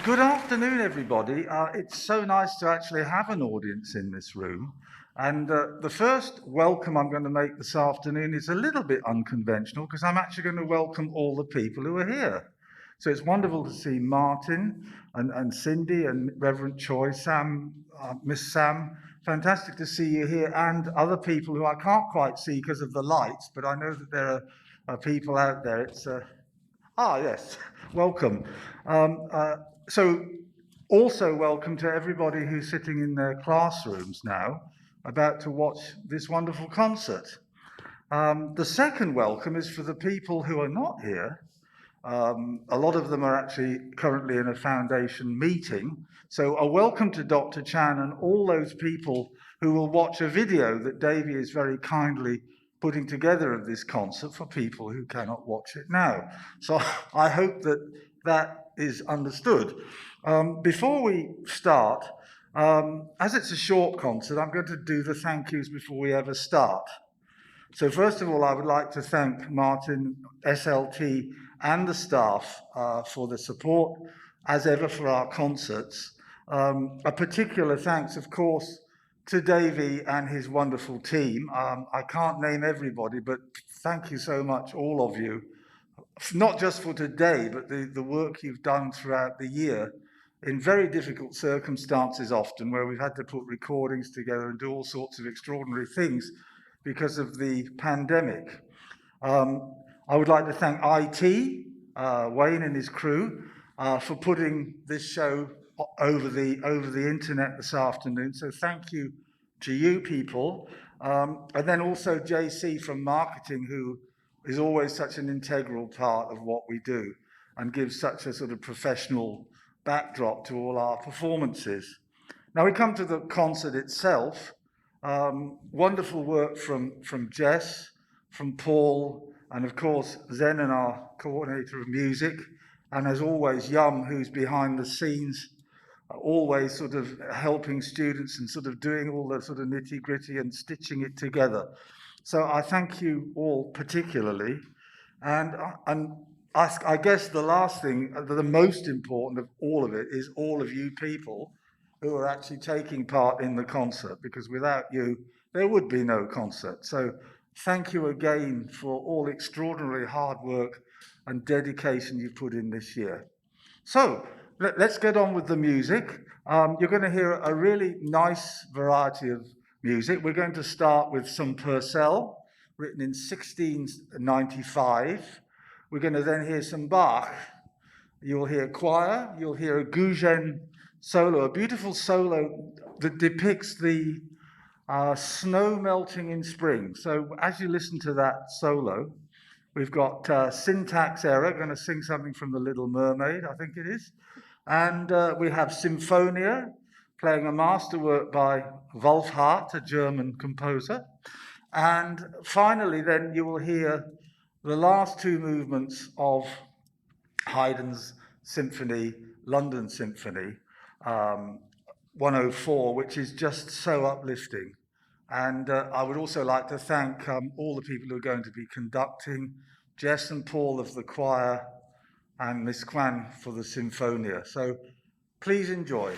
Good afternoon, everybody. It's so nice to actually have an audience in this room. And the first welcome I'm going to make this afternoon is a little bit unconventional because I'm actually going to welcome all the people who are here. So it's wonderful to see Martin and Cindy and Reverend Choi, Sam, Miss Sam. Fantastic to see you here, and other people who I can't quite see because of the lights, but I know that there are people out there. Yes, welcome. Um, uh, so, also welcome to everybody who's sitting in their classrooms now, about to watch this wonderful concert. The second welcome is for the people who are not here. A lot of them are actually currently in a foundation meeting. So, a welcome to Dr. Chan and all those people who will watch a video that Davey is very kindly putting together of this concert for people who cannot watch it now. So, I hope that that is understood. Before we start, as it's a short concert, I'm going to do the thank yous before we ever start. So first of all, I would like to thank Martin, SLT, and the staff for the support, as ever, for our concerts. A particular thanks, of course, to Davey and his wonderful team. I can't name everybody, but thank you so much, all of you, not just for today, but the work you've done throughout the year in very difficult circumstances often, where we've had to put recordings together and do all sorts of extraordinary things because of the pandemic. I would like to thank IT, Wayne and his crew, for putting this show over the internet this afternoon. So thank you to you people. And then also JC from marketing, who is always such an integral part of what we do and gives such a sort of professional backdrop to all our performances. Now we come to the concert itself. Wonderful work from Jess, from Paul, and of course Zen, and our coordinator of music, and as always Yum, who's behind the scenes, always sort of helping students and sort of doing all the sort of nitty gritty and stitching it together. So I thank you all particularly, and I guess the last thing, the most important of all of it, is all of you people who are actually taking part in the concert, because without you, there would be no concert. So thank you again for all extraordinarily hard work and dedication you've put in this year. So let's get on with the music. You're going to hear a really nice variety of music. We're going to start with some Purcell, written in 1695. We're going to then hear some Bach. You'll hear choir, you'll hear a Guzheng solo, a beautiful solo that depicts the snow melting in spring. So as you listen to that solo, we've got Syntax Error, going to sing something from The Little Mermaid, I think it is. And we have Symphonia, playing a masterwork by Wolfhard, a German composer. And finally, then you will hear the last two movements of Haydn's Symphony, London Symphony, 104, which is just so uplifting. And I would also like to thank all the people who are going to be conducting, Jess and Paul of the choir, and Miss Kwan for the Symphonia. So please enjoy.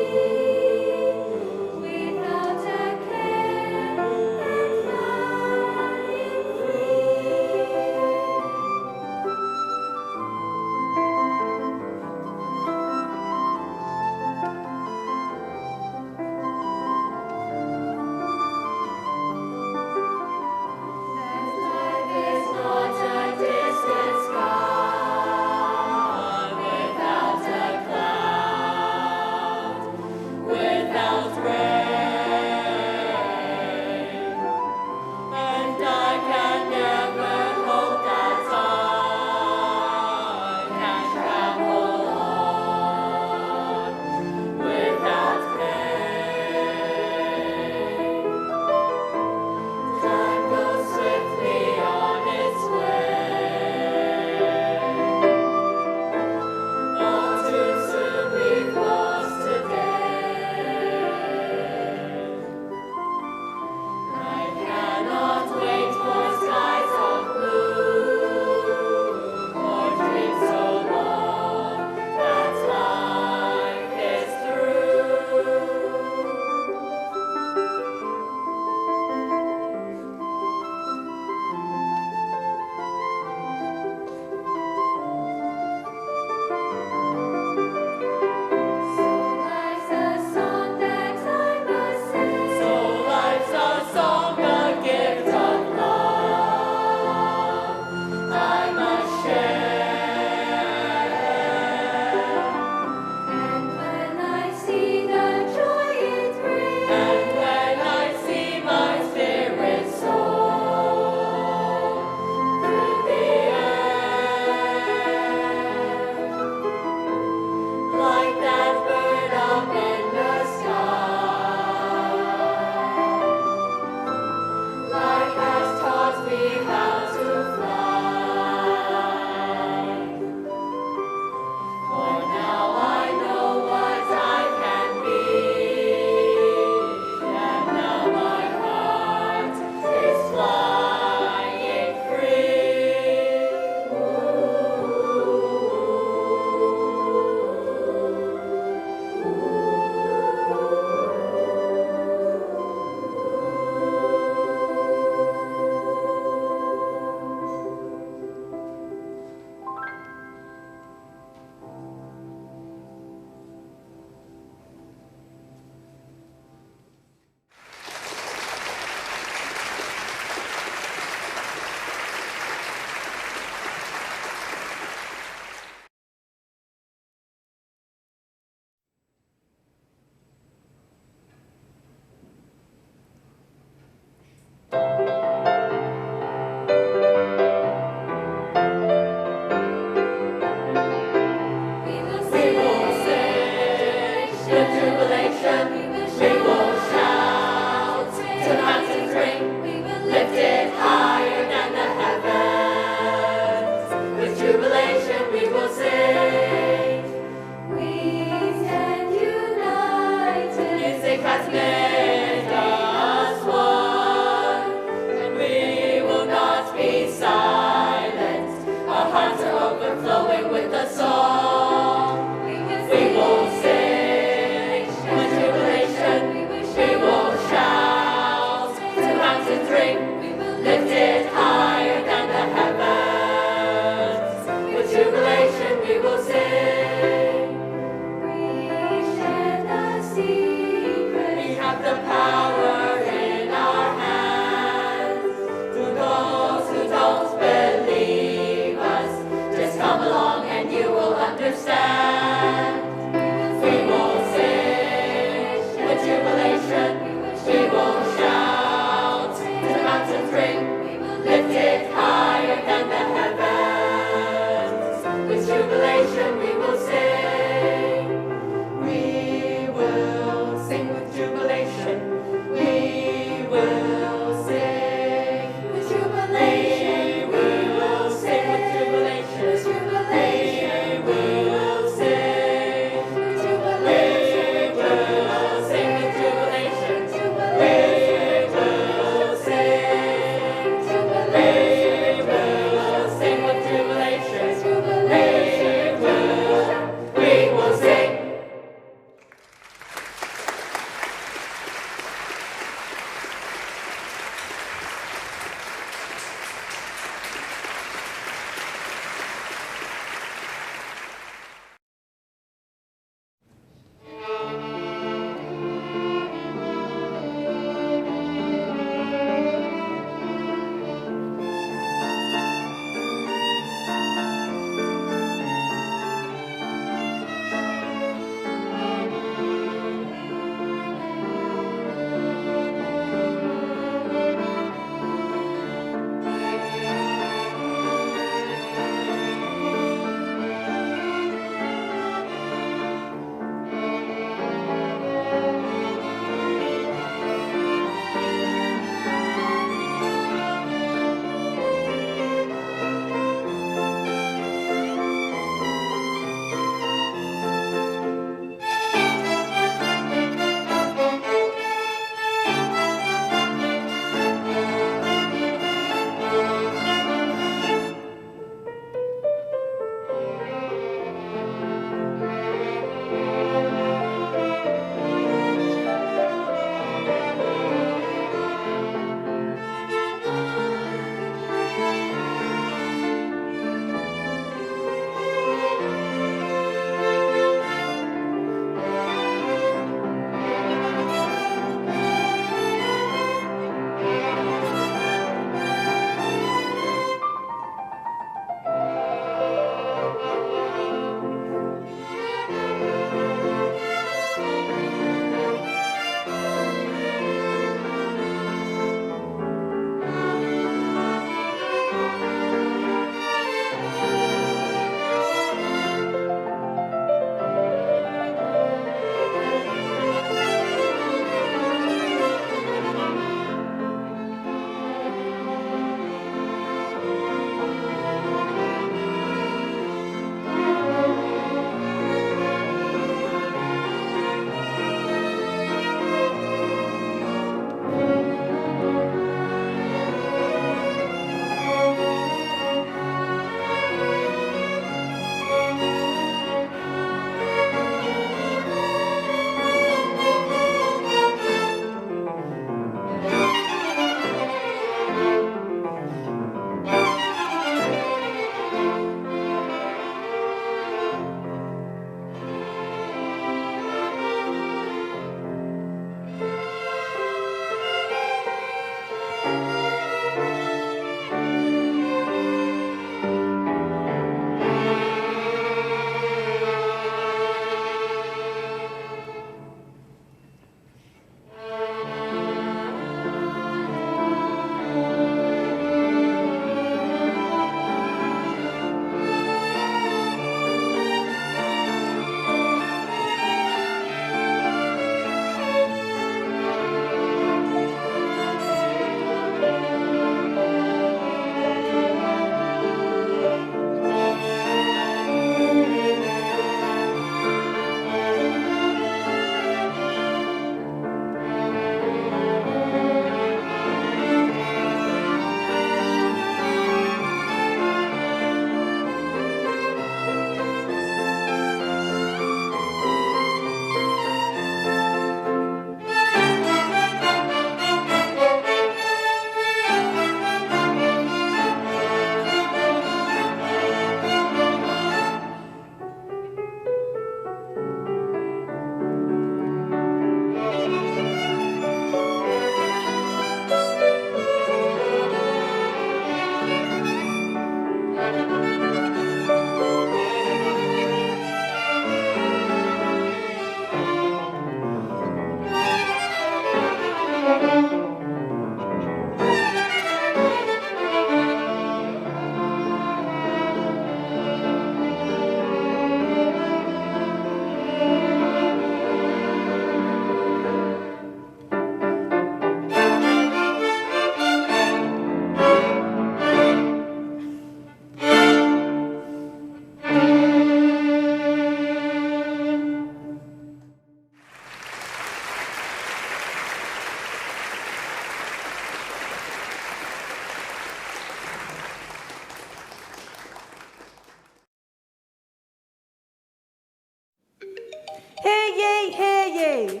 say,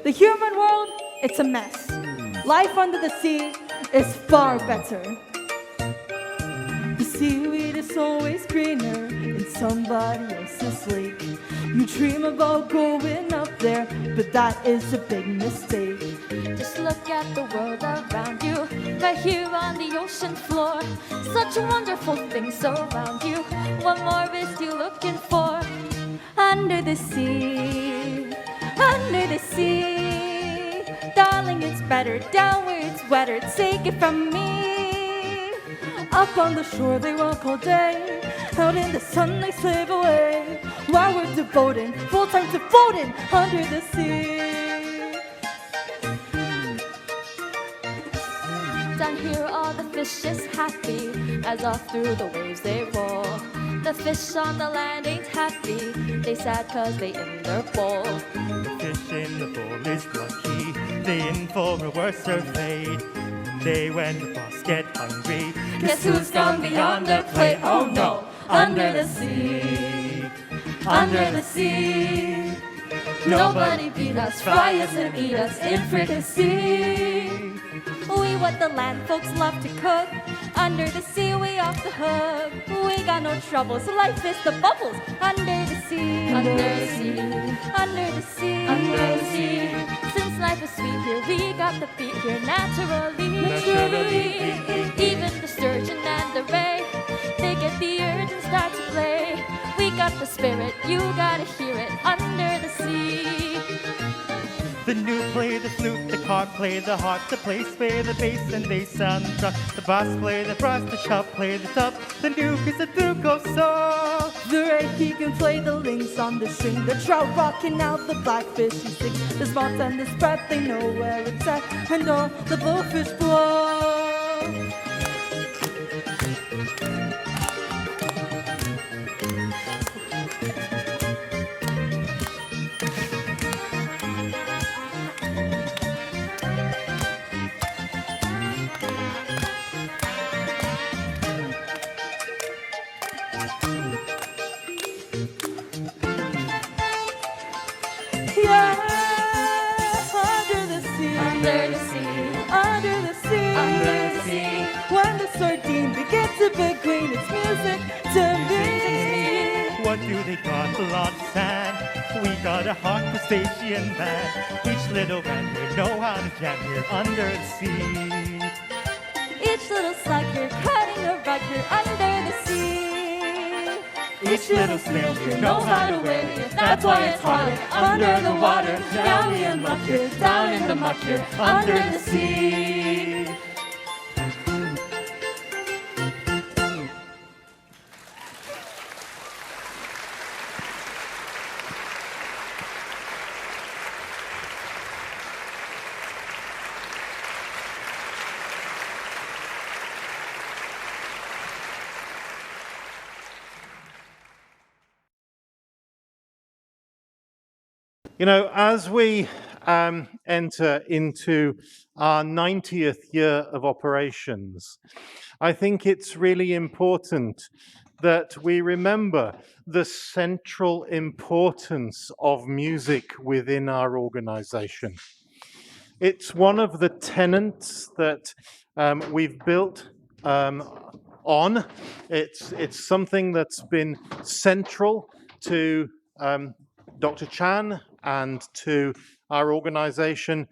the human world, it's a mess. Life under the sea is far better. The seaweed is always greener in somebody else's lake. You dream about going up there, but that is a big mistake. Just look at the world around you, right here on the ocean floor. Such wonderful things around you. What more is you looking for? Under the sea, under the sea. Darling, it's better down where it's wetter. Take it from me. Up on the shore they work all day, out in the sun they slave away, while we're devoting full time to floating under the sea. Down here all the fish is happy, as off through the waves they roll. The fish on the land ain't happy, they sad cause they in their bowl. The fish in the bowl is lucky, they in for a worse fate. They when the boss get hungry, Guess who's gone beyond their plate? Oh no, under the sea, under the sea. Nobody beat us, fry us and eat us in fricassee. We what the land folks love to cook, under the sea we off the hook. We got no troubles, life is the bubbles under the sea, under the sea, under the sea, under the sea. Since life is sweet here, we got the beat here naturally. Even the sturgeon and the ray, they get the urge and start to play. We got the spirit, you gotta hear it under the sea. the new play the flute, the card play the harp, the place play the bass and they sound the truck, the bass play the brass, the chop play the top, the nuke is the duke of soul. The ray he can play the links on the string, the trout rocking out the blackfish he sings. The spots and the spread they know where it's at, and all the blowfish blow. The big green, it's music to me. What do they got? A lot of sand. We got a hot crustacean band. Each little band here know how to jam here under the sea. Each little slug here cutting a rug here under the sea. Each little snail here know how to wade here. That's why it's hotter under the water. Now we unlock here, down in the muck here, under the sea. You know, as we enter into our 90th year of operations, I think it's really important that we remember the central importance of music within our organization. It's one of the tenets that we've built on. It's something that's been central to Dr. Chan and to our organization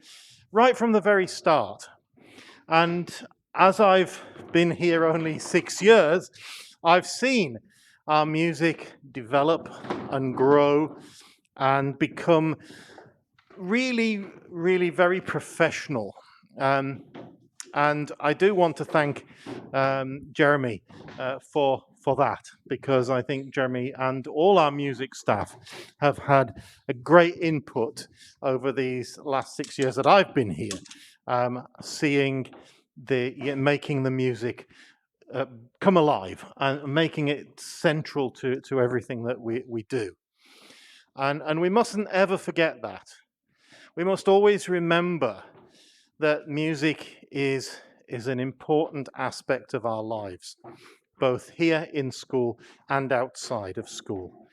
right from the very start. And as I've been here only 6 years, I've seen our music develop and grow and become really, really very professional. And I do want to thank Jeremy for that, because I think Jeremy and all our music staff have had a great input over these last 6 years that I've been here, making the music come alive and making it central to everything that we do. And we mustn't ever forget that. We must always remember that music is an important aspect of our lives, both here in school and outside of school.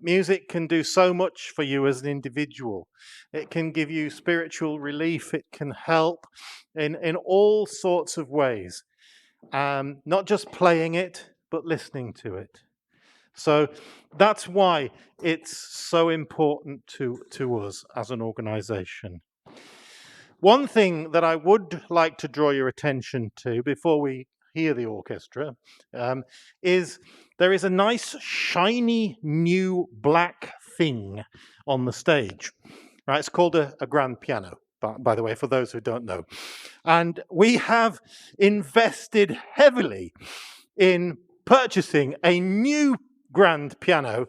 music can do so much for you as an individual. It can give you spiritual relief. It can help in all sorts of ways. Not just playing it, but listening to it. So that's why it's so important to us as an organization. One thing that I would like to draw your attention to before we hear the orchestra is there is a nice shiny new black thing on the stage. Right, it's called a grand piano, by the way, for those who don't know. And we have invested heavily in purchasing a new grand piano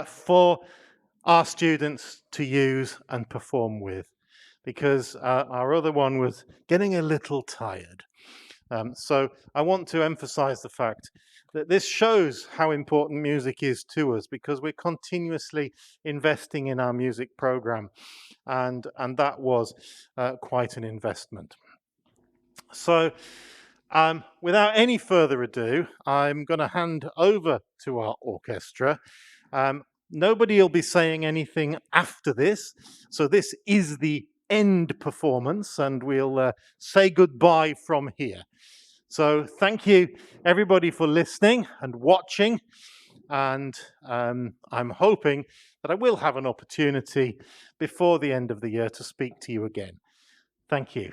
for our students to use and perform with, because our other one was getting a little tired. So I want to emphasize the fact that this shows how important music is to us, because we're continuously investing in our music program, and that was quite an investment. So without any further ado, I'm going to hand over to our orchestra. Nobody will be saying anything after this, so this is the end performance, and we'll say goodbye from here. So thank you, everybody, for listening and watching, and I'm hoping that I will have an opportunity before the end of the year to speak to you again. Thank you.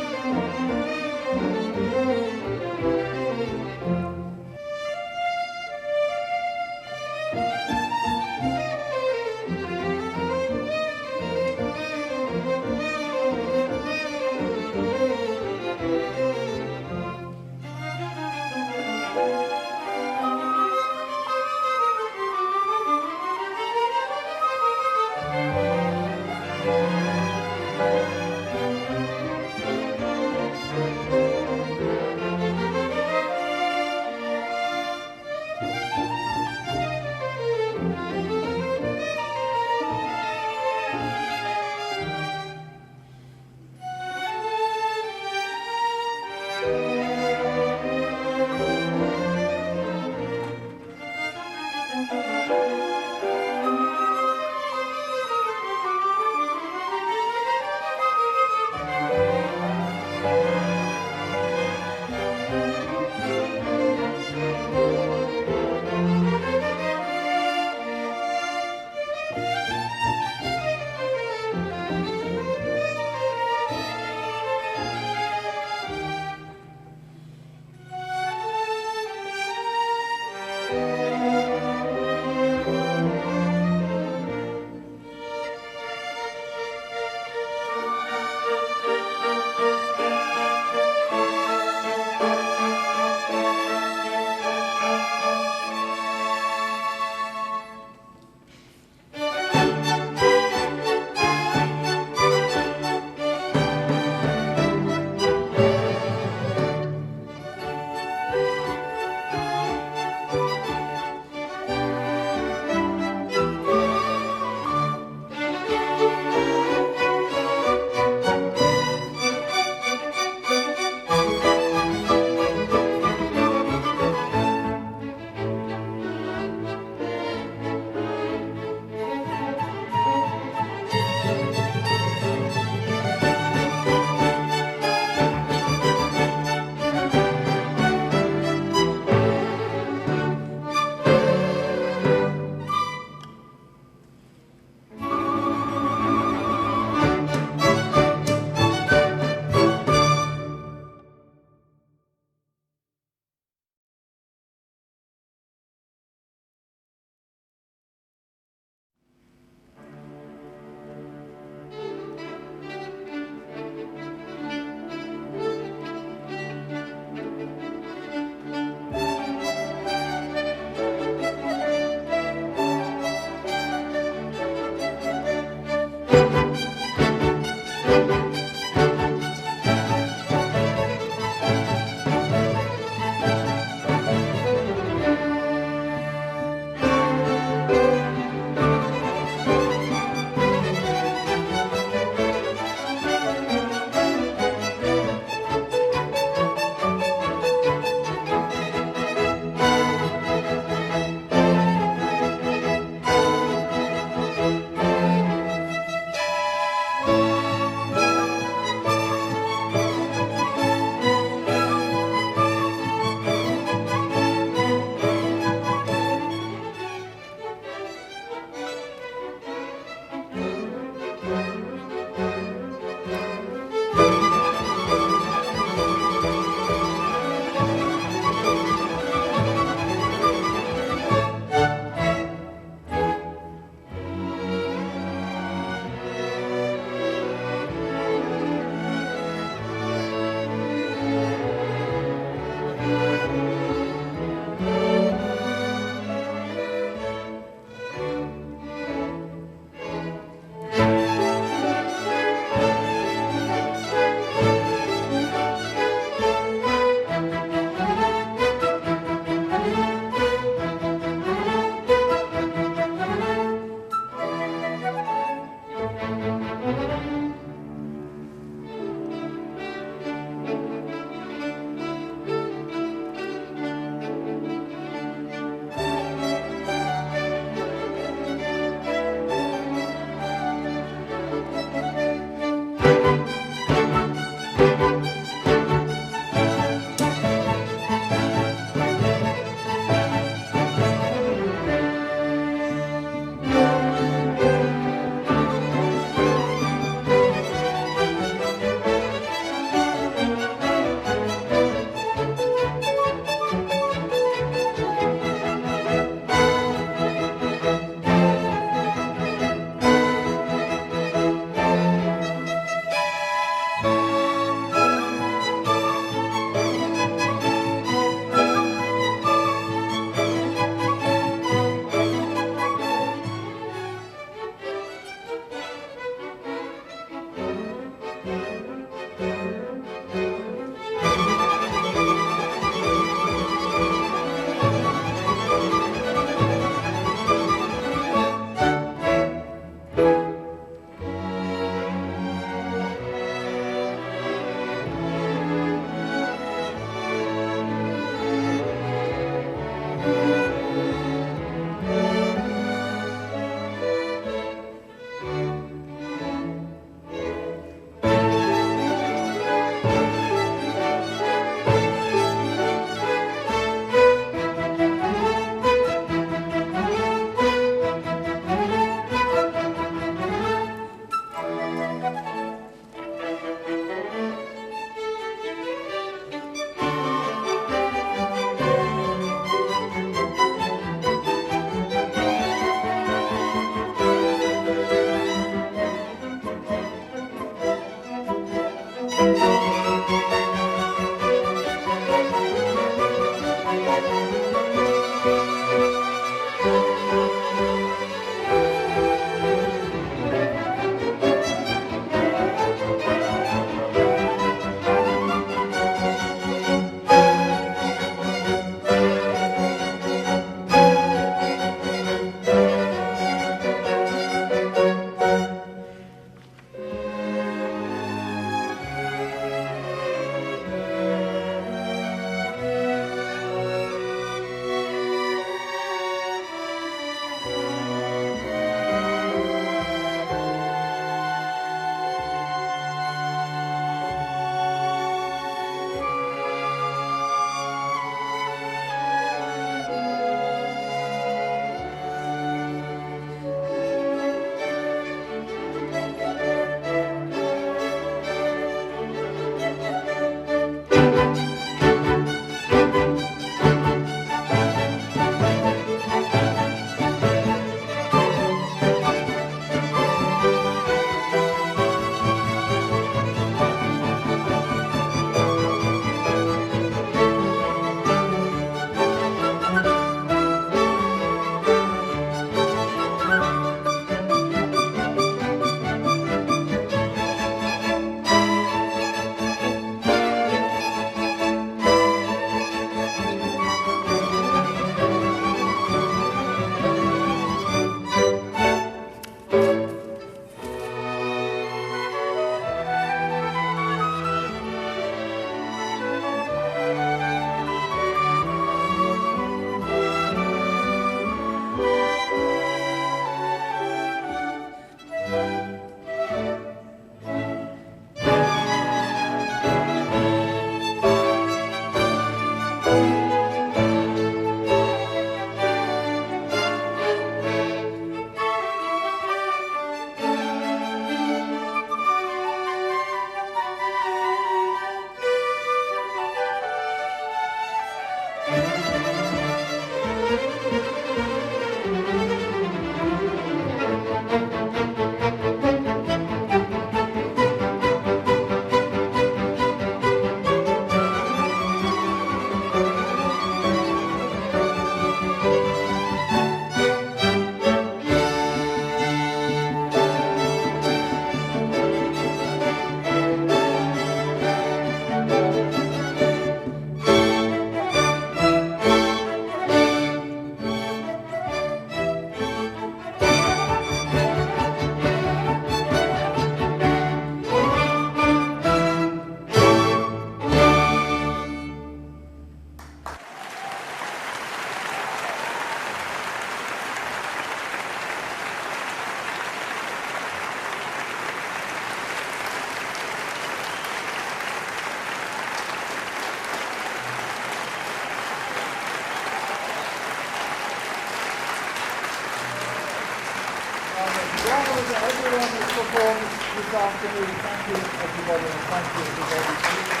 performance this afternoon. Thank you, everybody. Thank you, everybody.